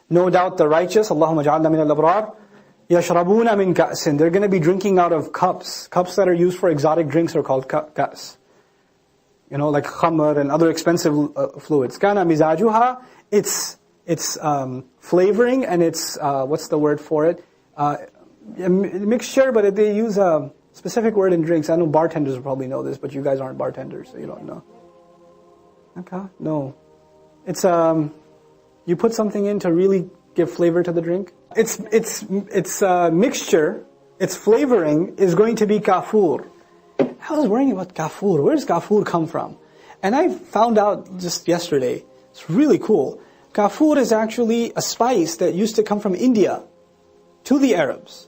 No doubt the righteous, Allahumma ja'alna min al-abrar, yashrabuna min ka'sin. They're going to be drinking out of cups. Cups that are used for exotic drinks are called ka's. Like khamr and other expensive fluids. Kana mizajuha, it's flavoring and it's, what's the word for it? A mixture, but they use a specific word in drinks. I know bartenders will probably know this, but you guys aren't bartenders, so you don't know. Okay? No. It's, you put something in to really give flavor to the drink. Its mixture, its flavoring is going to be kafur. I was worrying about kafur. Where does kafur come from? And I found out just yesterday, it's really cool. Kafur is actually a spice that used to come from India to the Arabs.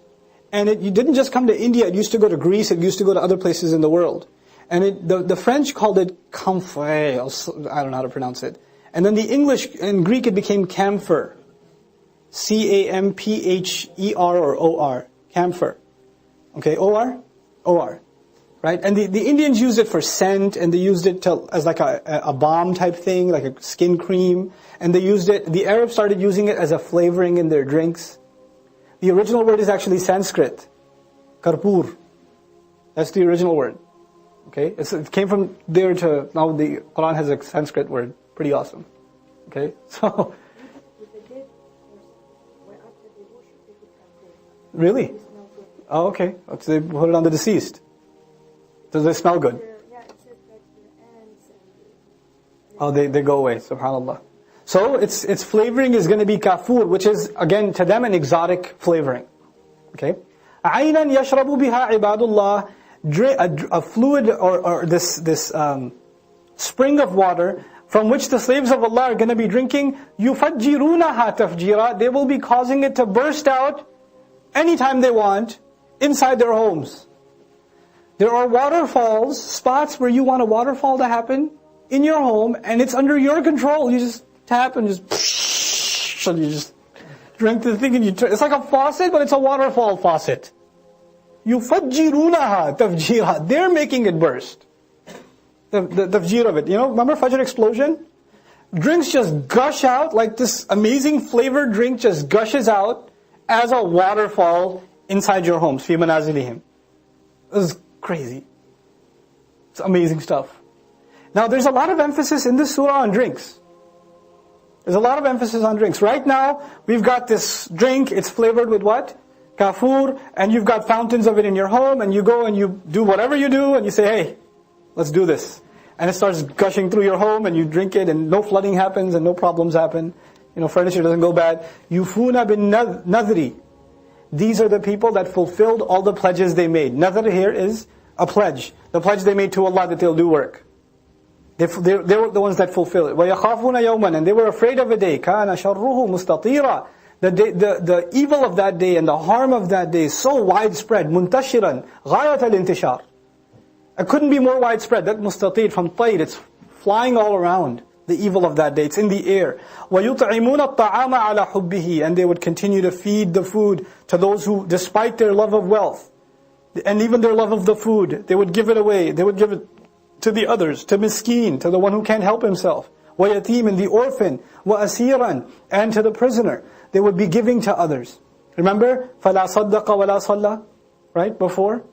And it didn't just come to India, it used to go to Greece, it used to go to other places in the world. And the French called it camphor, I don't know how to pronounce it. And then the English, in Greek it became camphor. C-A-M-P-H-E-R or O-R. Camphor. Okay, O-R? O-R. Right? And the Indians used it for scent, and they used it as like a balm type thing, like a skin cream. And they used it, the Arabs started using it as a flavoring in their drinks. The original word is actually Sanskrit. Karpur. That's the original word. Okay? It came from there to, now the Quran has a Sanskrit word. Pretty awesome. Okay? So. Really? Oh, okay. So they put it on the deceased. Does it smell good? Oh, they go away. Subhanallah. So its flavoring is going to be kafur, which is again to them an exotic flavoring. Okay, عَيْنًا يَشْرَبُ بِهَا عِبَادُ اللَّهِ, a fluid or this spring of water from which the slaves of Allah are going to be drinking. يُفَجِّرُونَهَا تَفْجِيرًا. They will be causing it to burst out anytime they want inside their homes. There are waterfalls, spots where you want a waterfall to happen in your home, and it's under your control. You just tap and and you just drink the thing, and it's like a faucet, but it's a waterfall faucet. يُفَجِّرُونَهَا تَفْجِيرًا. They're making it burst. The tafjir of it. Remember Fajr explosion? Drinks just gush out, like this amazing flavored drink just gushes out as a waterfall inside your homes. فِي مَنَازِلِهِمْ. This is crazy. It's amazing stuff. Now there's a lot of emphasis in this surah on drinks. There's a lot of emphasis on drinks. Right now, we've got this drink, it's flavored with what? Kafur, and you've got fountains of it in your home, and you go and you do whatever you do, and you say, hey, let's do this. And it starts gushing through your home, and you drink it, and no flooding happens, and no problems happen. Furniture doesn't go bad. Yufuna bin nadri. These are the people that fulfilled all the pledges they made. Nadr here is a pledge. The pledge they made to Allah that they'll do work. They were the ones that fulfill it. وَيَخَافُونَ يَوْمًا. And they were afraid of a day. كَانَ شَرُّهُ مُسْتَطِيرًا. The evil of that day and the harm of that day is so widespread. مُنْتَشِرًا غَايَةَ الْإِنْتِشَارِ. It couldn't be more widespread. That mustatir from tayr, it's flying all around. The evil of that day, it's in the air. وَيُطْعِمُونَ الطَّعَامَ عَلَى حُبِّهِ. And they would continue to feed the food to those who, despite their love of wealth, and even their love of the food, they would give it away. They would give it to the others, to miskeen, to the one who can't help himself. وَيَتِيمٍ, the orphan. وَأَسِيرًا, and to the prisoner. They would be giving to others. Remember? فَلَا صَدَّقَ وَلَا صَلَّى. Right? Before?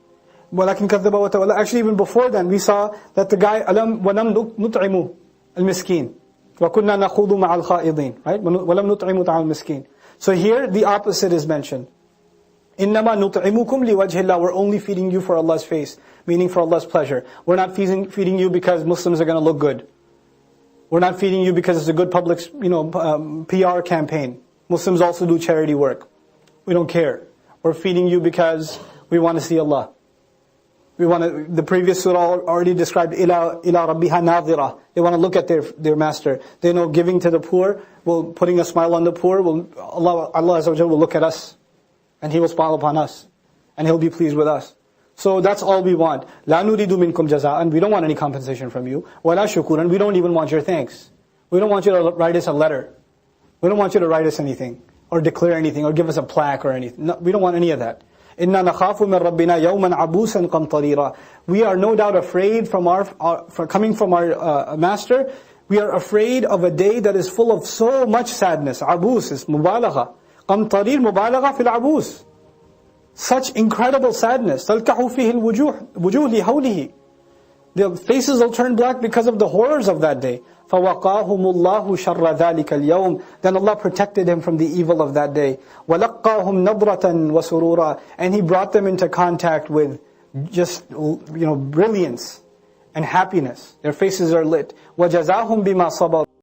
وَلَكِنْ كَذَّبَ وَتَوَلَّى. Actually, even before then, we saw that the guy, وَلَمْ نُطْعِمُ الْمِسْكِينَ وَكُنَّا نَخُوضُ مَعَ الْخَائِضِينَ. Right? وَلَمْ نُطْعِمُ تَعَ الْمِسْكِينَ. So here, the opposite is mentioned. إِنَّمَا نُطْعِمُكُمْ لِوَجْهِ اللَّهِ. We're only feeding you for Allah's face, meaning for Allah's pleasure. We're not feeding you because Muslims are going to look good. We're not feeding you because it's a good public, PR campaign. Muslims also do charity work. We don't care. We're feeding you because we want to see Allah. The previous surah already described إِلَى رَبِّهَا نَاظِرَةً. They want to look at their master. They know giving to the poor, putting a smile on the poor, Allah Azza wa Jalla will look at us. And He will smile upon us. And He'll be pleased with us. So that's all we want. لَا نُرِيدُ مِنْكُمْ جَزَاءً. We don't want any compensation from you. وَلَا شُكُورًا. We don't even want your thanks. We don't want you to write us a letter. We don't want you to write us anything, or declare anything, or give us a plaque or anything. No, we don't want any of that. إِنَّا نَخَافُ مِنْ رَبِّنَا يَوْمًا عَبُوسًا قَمْطَرِيرًا. We are no doubt afraid from coming from our Master We are afraid of a day that is full of so much sadness. Abus is mubalagha. Qamtarir mubalagha fil abus. Such incredible sadness. تَلْكَحُ فِيهِ الْوُجُوهِ لِهَوْلِهِ. The faces will turn black because of the horrors of that day. فَوَقَاهُمُ اللَّهُ شَرَّ ذَلِكَ الْيَوْمِ. Then Allah protected him from the evil of that day. وَلَقَّاهُمْ نَضْرَةً وَسُرُورًا. And He brought them into contact with just, brilliance and happiness. Their faces are lit. وَجَزَاهُمْ بِمَا صَبَرُوا.